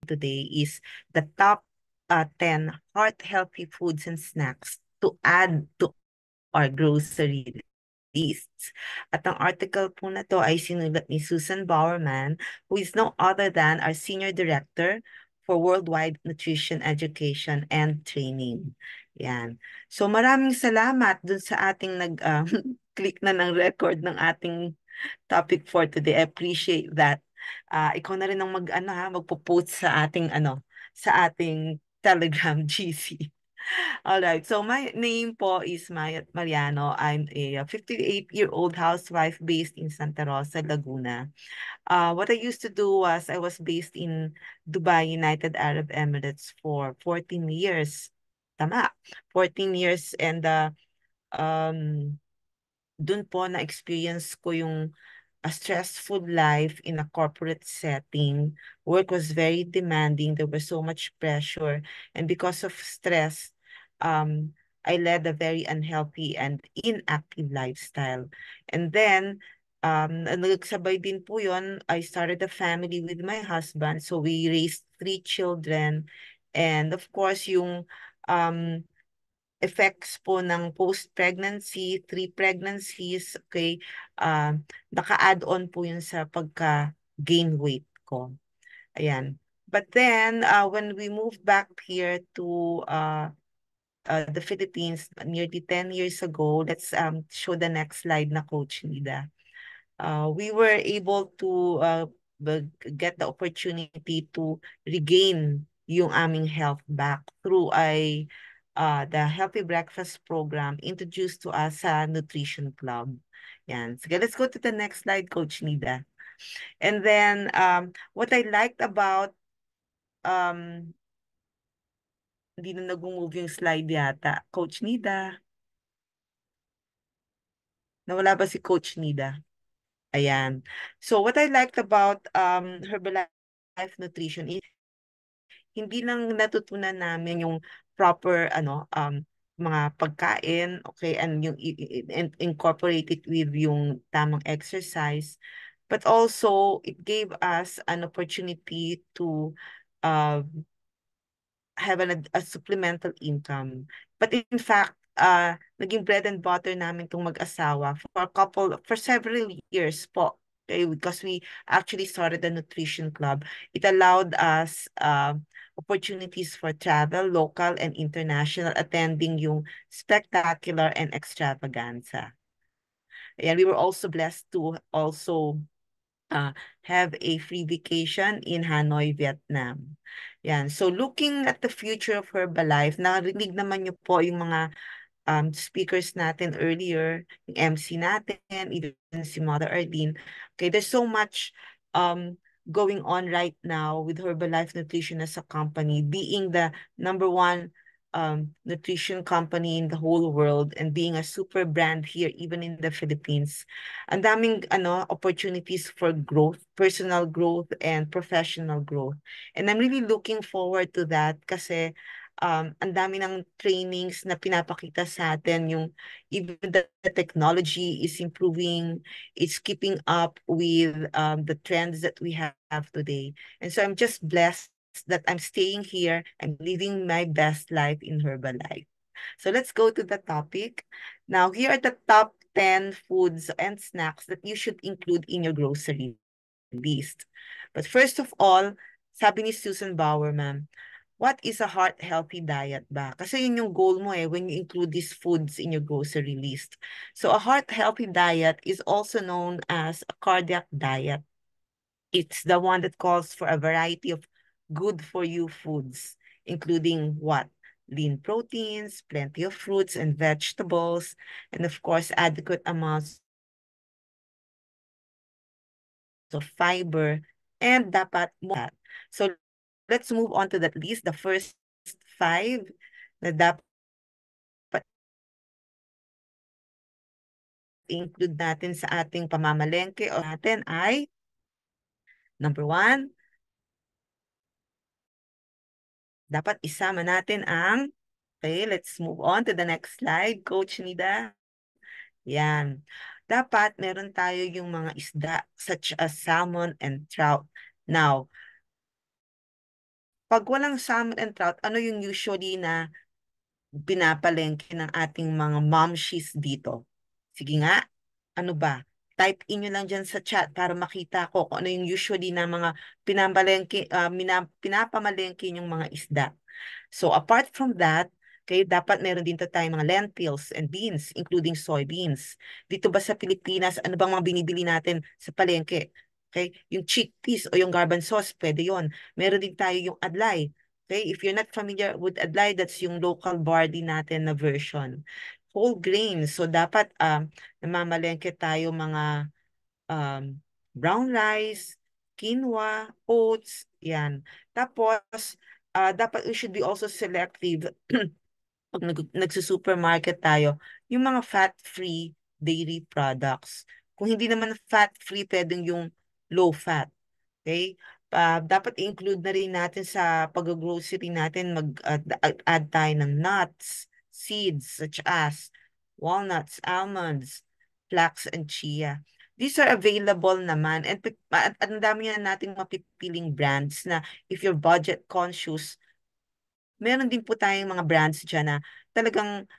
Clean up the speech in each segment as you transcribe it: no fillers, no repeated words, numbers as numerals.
today is the top 10 heart-healthy foods and snacks to add to our grocery lists. At ang article po na to ay sinulat ni Susan Bowerman, who is no other than our Senior Director for Worldwide Nutrition Education and Training. Yan. So maraming salamat dun sa ating click na ng record ng ating topic for today. I appreciate that. Ikaw na rin ang magpo-post sa ating sa ating Telegram GC. All right. So my name po is Maya Mariano. I'm a 58-year-old housewife based in Santa Rosa, Laguna. What I used to do was I was based in Dubai, United Arab Emirates for 14 years. Tama. 14 years and um dun po na-experience ko yung a stressful life in a corporate setting. Work was very demanding. There was so much pressure. And because of stress, I led a very unhealthy and inactive lifestyle. And then, nagsabay din po yun, I started a family with my husband. So we raised 3 children. And of course, yung um, effects po ng post-pregnancy, 3 pregnancies, okay, naka-add on po yun sa pagka-gain weight ko. Ayan. But then, when we moved back here to the Philippines nearly 10 years ago, let's show the next slide na Coach Nida. We were able to get the opportunity to regain yung aming health back through the Healthy Breakfast program introduced to us sa Nutrition Club. Yan. Sige, let's go to the next slide, Coach Nida. And then, what I liked about, hindi na nag-move yung slide yata. Coach Nida. Nawala ba si Coach Nida? Ayan. So what I liked about Herbalife Nutrition is hindi lang natutunan namin yung proper mga pagkain, okay, and yung incorporate it with yung tamang exercise, but also it gave us an opportunity to uh, have a supplemental income. But in fact, naging bread and butter namin itong mag-asawa for several years po. Okay, because we actually started a nutrition club. It allowed us opportunities for travel, local and international, attending yung spectacular and extravaganza. And we were also blessed to also have a free vacation in Hanoi, Vietnam. Yan. So looking at the future of Herbalife, narinig naman niyo po yung mga speakers natin earlier, yung MC natin, even si Mother Ardeen. Okay, there's so much going on right now with Herbalife Nutrition as a company, being the #1 nutrition company in the whole world and being a super brand here, even in the Philippines. Ang daming opportunities for growth, personal growth and professional growth. And I'm really looking forward to that kasi ang dami ng trainings na pinapakita sa atin yung even the technology is improving, it's keeping up with the trends that we have today. And so I'm just blessed that I'm staying here and living my best life in Herbalife. So let's go to the topic. Now, here are the top 10 foods and snacks that you should include in your grocery list. But first of all, sabi ni Susan Bowerman, what is a heart-healthy diet ba? Kasi yun yung goal mo when you include these foods in your grocery list. So a heart-healthy diet is also known as a cardiac diet. It's the one that calls for a variety of good-for-you foods, including what? Lean proteins, plenty of fruits and vegetables, and of course, adequate amounts of fiber, and dapat mo. So let's move on to that list. The first 5 na dapat include natin sa ating pamamalengke o natin ay number 1, dapat isama natin ang, okay, let's move on to the next slide, Coach Nida. Yan. Dapat meron tayo yung mga isda such as salmon and trout. Now, pag walang salmon and trout, ano yung usually na pinapalengke ng ating mga momshies dito? Sige nga, ano ba? Type in nyo lang dyan sa chat para makita ko kung ano yung usually na mga pinapamalengke yung mga isda. So apart from that, dapat meron din tayong mga lentils and beans, including soybeans. Dito ba sa Pilipinas, ano bang mga binibili natin sa palengke? Okay? Yung chickpeas o yung garbanzos, pwede yon. Meron din tayo yung adlay. Okay? If you're not familiar with adlay, that's yung local barley natin na version. Whole grains. So dapat namamalengke tayo mga um, brown rice, quinoa, oats, yan. Tapos, dapat we should be also selective pag nagsusupermarket tayo, yung mga fat-free dairy products. Kung hindi naman fat-free, pwedeng yung low-fat. Okay? Dapat include na rin natin sa pag-grocery natin, add tayo ng nuts, seeds such as walnuts, almonds, flax, and chia. These are available naman at ang dami na nating mapipiling brands na if you're budget conscious, meron din po tayong mga brands dyan na talagang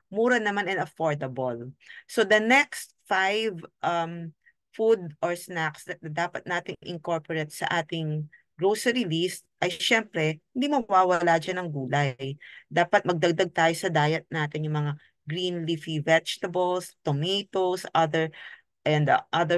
mura naman and affordable. So the next 5 food or snacks that dapat nating incorporate sa ating grocery list ay syempre, hindi mawawala dyan ang gulay. Dapat magdagdag tayo sa diet natin yung mga green leafy vegetables, tomatoes, other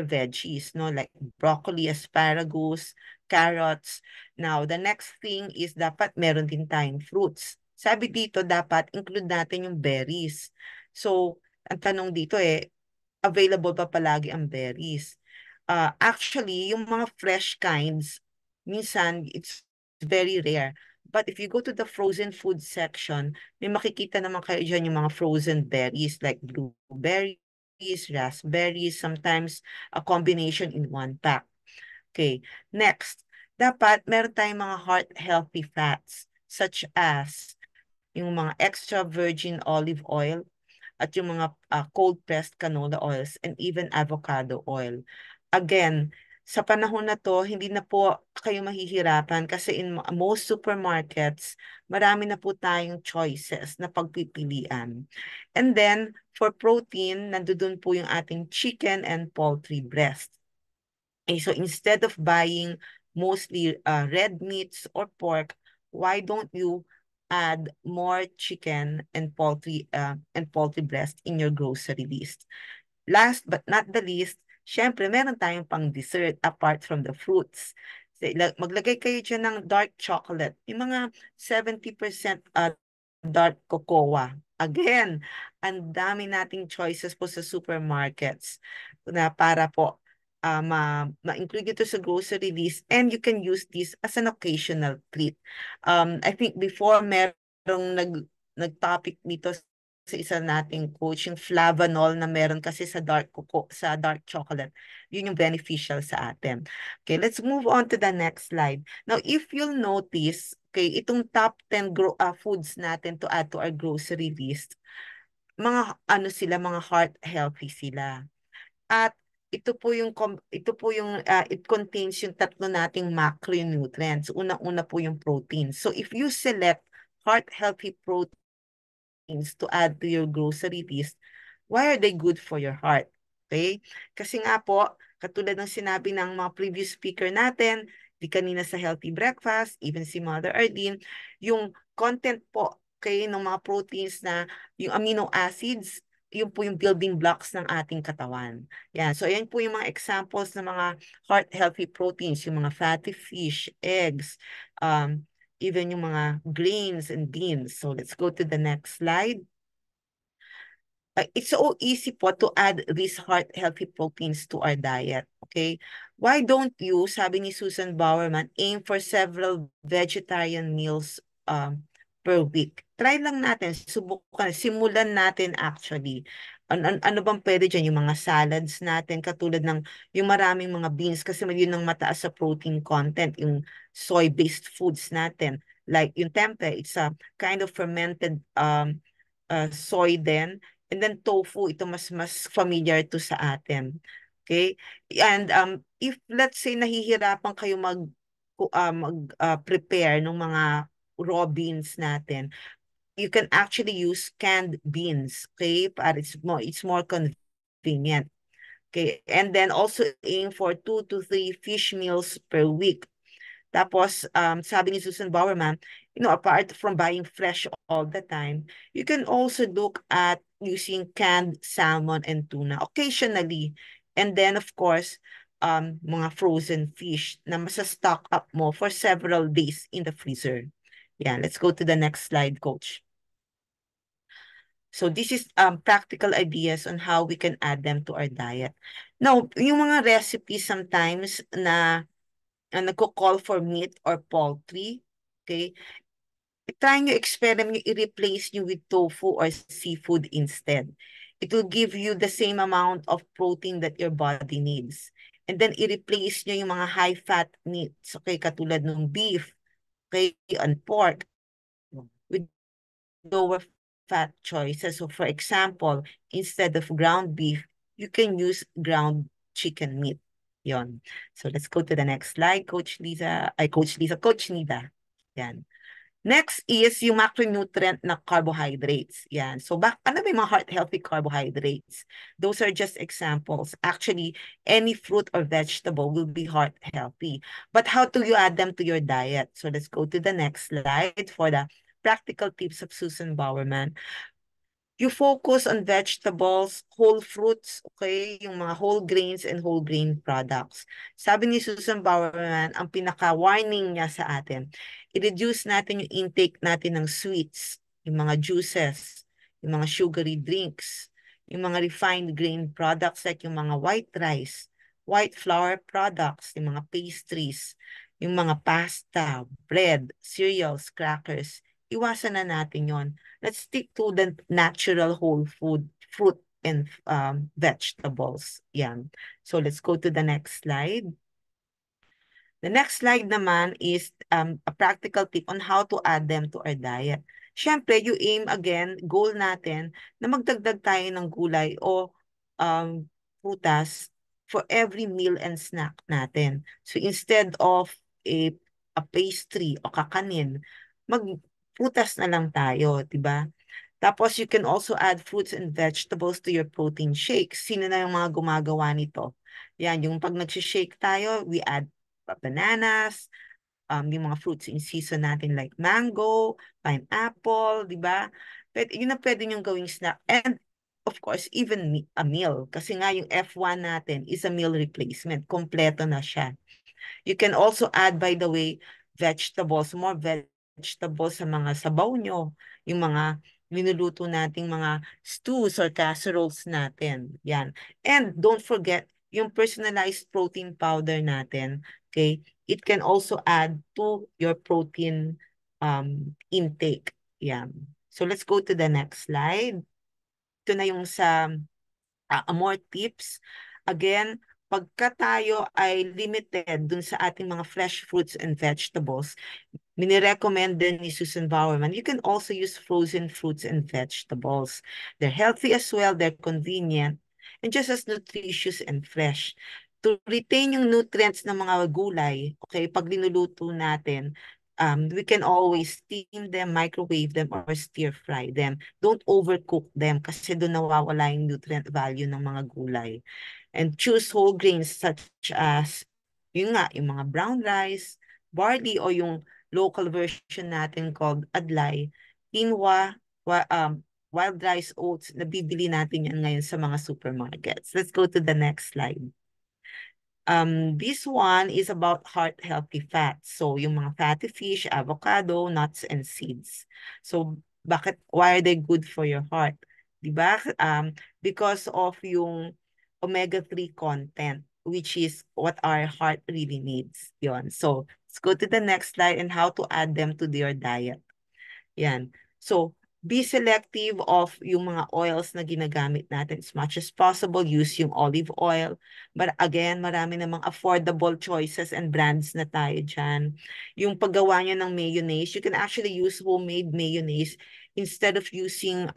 veggies, no, like broccoli, asparagus, carrots. Now, the next thing is dapat meron din tayong fruits. Sabi dito, dapat include natin yung berries. So, ang tanong dito available pa palagi ang berries? Actually, yung mga fresh kinds, minsan, it's very rare. But if you go to the frozen food section, may makikita naman kayo dyan yung mga frozen berries like blueberries, raspberries, sometimes a combination in one pack. Okay, next, dapat meron tayong mga heart-healthy fats such as yung mga extra virgin olive oil at yung mga cold-pressed canola oils and even avocado oil. Again, sa panahon na to, hindi na po kayo mahihirapan kasi in most supermarkets, marami na po tayong choices na pagpipilian. And then, for protein, nandoon po yung ating chicken and poultry breast. So instead of buying mostly red meats or pork, why don't you add more chicken and poultry breast in your grocery list? Last but not the least, syempre meron tayong pang dessert apart from the fruits. Maglagay kayo dyan ng dark chocolate. Yung mga 70% dark cocoa. Again, ang dami nating choices po sa supermarkets na para po ma-include ito sa grocery list and you can use this as an occasional treat. I think before merong nag-topic dito sa isa nating coach, yung flavanol na meron kasi sa dark chocolate. Yun yung beneficial sa atin. Okay, let's move on to the next slide. Now, if you'll notice, okay, itong top 10 foods natin to add to our grocery list, mga ano sila, mga heart healthy sila. At it contains yung tatlo nating macronutrients. Unang-una po yung protein. So if you select heart healthy proteins to add to your grocery list, why are they good for your heart? Okay? Kasi nga po, katulad ng sinabi ng mga previous speaker natin, di kanina sa Healthy Breakfast, even si Mother Ardeen, yung content po ng mga proteins na yung amino acids, yun po yung building blocks ng ating katawan. Yan. So, yan po yung mga examples ng mga heart-healthy proteins, yung mga fatty fish, eggs, even yung mga grains and beans. So, let's go to the next slide. It's so easy po to add these heart-healthy proteins to our diet, okay? Why don't you, sabi ni Susan Bowerman, aim for several vegetarian meals per week? Try lang natin, subukan, simulan natin actually. Ano bang pwede dyan? Yung mga salads natin, katulad ng yung maraming mga beans, kasi yun ang mataas sa protein content, yung soy-based foods natin. Like yung tempeh, it's a kind of fermented soy din. And then tofu, ito mas familiar to sa atin. Okay? And if let's say nahihirapan kayo prepare ng mga raw beans natin, you can actually use canned beans, okay? Para it's more convenient. Okay, and then also aim for 2 to 3 fish meals per week. Tapos, sabi ni Susan Bowerman, apart from buying fresh all the time, you can also look at using canned salmon and tuna occasionally. And then, of course, mga frozen fish na masa-stock up mo for several days in the freezer. Yeah, let's go to the next slide, Coach. So this is practical ideas on how we can add them to our diet. Now, yung mga recipes sometimes na nagko-call for meat or poultry, okay? Try nyo experiment, i-replace nyo with tofu or seafood instead. It will give you the same amount of protein that your body needs. And then i-replace nyo yung mga high-fat meats, okay? Katulad ng beef, okay, and pork, with lower fat choices. So for example, instead of ground beef, you can use ground chicken meat. Yon. So let's go to the next slide, Coach Nida. Yan. Next is yung macronutrient na carbohydrates. Yan. So ano ba yung mga heart-healthy carbohydrates? Those are just examples. Actually, any fruit or vegetable will be heart-healthy. But how do you add them to your diet? So let's go to the next slide for the practical tips of Susan Bowerman. You focus on vegetables, whole fruits, okay? Yung mga whole grains and whole grain products. Sabi ni Susan Bowerman, ang pinaka-warning niya sa atin, i-reduce natin yung intake natin ng sweets, yung mga juices, yung mga sugary drinks, yung mga refined grain products like yung mga white rice, white flour products, yung mga pastries, yung mga pasta, bread, cereals, crackers. Iwasan na natin yon. Let's stick to the natural whole food, fruit and vegetables. Yan. So let's go to the next slide. The next slide naman is a practical tip on how to add them to our diet. Siyempre, you aim again, goal natin na magdagdag tayo ng gulay o prutas for every meal and snack natin. So instead of a pastry o kakanin, magprutas na lang tayo, di ba? Tapos you can also add fruits and vegetables to your protein shakes. Sino na yung mga gumagawa nito? Yan, yung pag nag-shake tayo, we add bananas, yung mga fruits in season natin like mango, pineapple, di ba? Yun na pwede niyong gawing snack. And of course, even a meal. Kasi nga yung F1 natin is a meal replacement. Kompleto na siya. You can also add, by the way, vegetables, more vegetables sa mga sabaw nyo, yung mga linuluto nating mga stews or casseroles natin. Yan. And don't forget, yung personalized protein powder natin, okay? It can also add to your protein intake. Yan. So let's go to the next slide. Ito na yung sa more tips. Again, pagka tayo ay limited dun sa ating mga fresh fruits and vegetables, minirecommend din ni Susan Bowerman, you can also use frozen fruits and vegetables. They're healthy as well, they're convenient, and just as nutritious and fresh. To retain yung nutrients ng mga gulay, okay, pag linuluto natin, we can always steam them, microwave them, or stir fry them. Don't overcook them kasi doon nawawala yung nutrient value ng mga gulay. And choose whole grains such as, yung mga brown rice, barley, o yung local version natin called adlay, quinoa, wild rice oats, nabibili natin yan ngayon sa mga supermarkets. Let's go to the next slide. This one is about heart-healthy fats. So, yung mga fatty fish, avocado, nuts, and seeds. So, why are they good for your heart? Diba? Because of yung omega-3 content, which is what our heart really needs. Yon. So, let's go to the next slide and how to add them to your diet. Yan. So, be selective of yung mga oils na ginagamit natin as much as possible. Use yung olive oil. But again, marami namang affordable choices and brands na tayo dyan. Yung paggawa niya ng mayonnaise, you can actually use homemade mayonnaise. Instead of using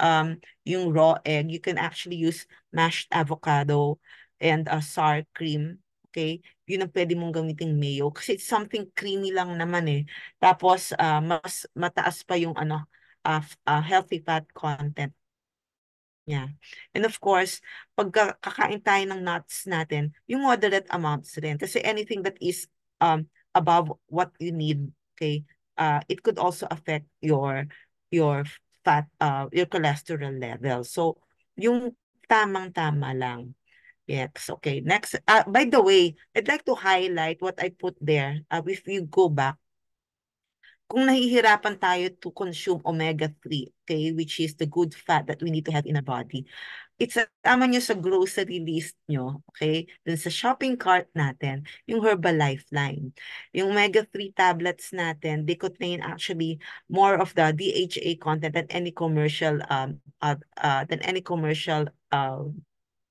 yung raw egg, you can actually use mashed avocado and sour cream. okay, yun ang pwede mong gamiting mayo. Kasi it's something creamy lang naman eh. Tapos, mas mataas pa yung healthy fat content niya. And of course, pag kakain tayo ng nuts natin, yung moderate amounts rin. Kasi anything that is above what you need, okay, it could also affect your your cholesterol level. So, yung tamang-tama lang. Yes, okay. Next, by the way, I'd like to highlight what I put there. If you go back, kung nahihirapan tayo to consume omega-3, okay, which is the good fat that we need to have in our body, isama nyo sa grocery list nyo, okay, dun sa shopping cart natin, yung Herbalife line. Yung omega-3 tablets natin, they contain actually more of the DHA content than any commercial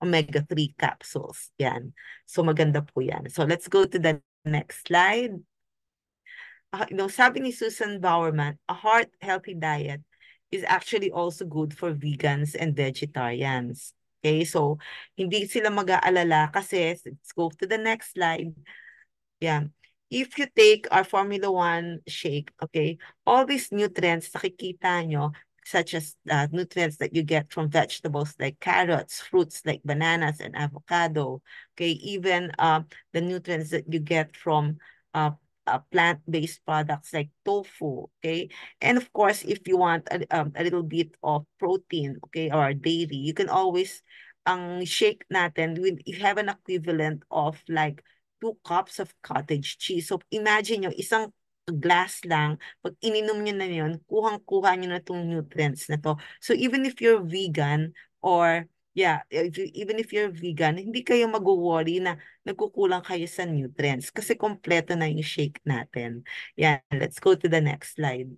omega-3 capsules. Yan. So maganda po yan. So let's go to the next slide. Sabi ni Susan Bowerman, a heart-healthy diet is actually also good for vegans and vegetarians. Okay, so hindi sila mag-aalala kasi, let's go to the next slide. Yeah. If you take our Formula One shake, okay, all these nutrients nakikita nyo, such as nutrients that you get from vegetables like carrots, fruits like bananas and avocado, okay, even the nutrients that you get from uh, plant-based products like tofu, okay, and of course, if you want a little bit of protein, okay, or dairy, you can always ang shake natin, we have an equivalent of like 2 cups of cottage cheese. So imagine nyo, isang glass lang, pag ininom nyo na yun, kuhang-kuha nyo na itong nutrients na to. So even if you're vegan or yeah, even if you're vegan, hindi kayo mag-worry na nagkukulang kayo sa nutrients kasi kompleto na yung shake natin. Yan, let's go to the next slide.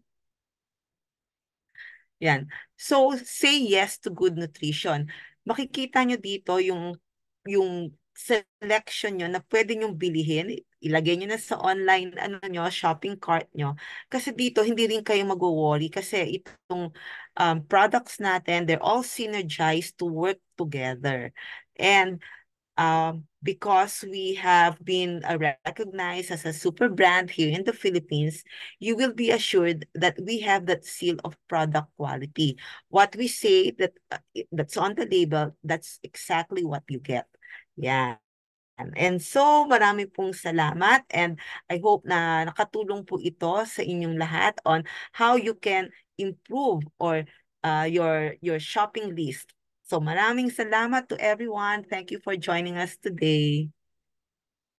Yan. So, say yes to good nutrition. Makikita nyo dito yung selection nyo na pwede nyo bilihin. Ilagay nyo na sa online shopping cart nyo. Kasi dito, hindi rin kayo mag-worry kasi itong products natin, they're all synergized to work together. And because we have been recognized as a super brand here in the Philippines, you will be assured that we have that seal of product quality. What we say that's on the label, that's exactly what you get. Yeah. And so, marami pong salamat and I hope na nakatulong po ito sa inyong lahat on how you can improve or your shopping list. So maraming salamat to everyone. Thank you for joining us today.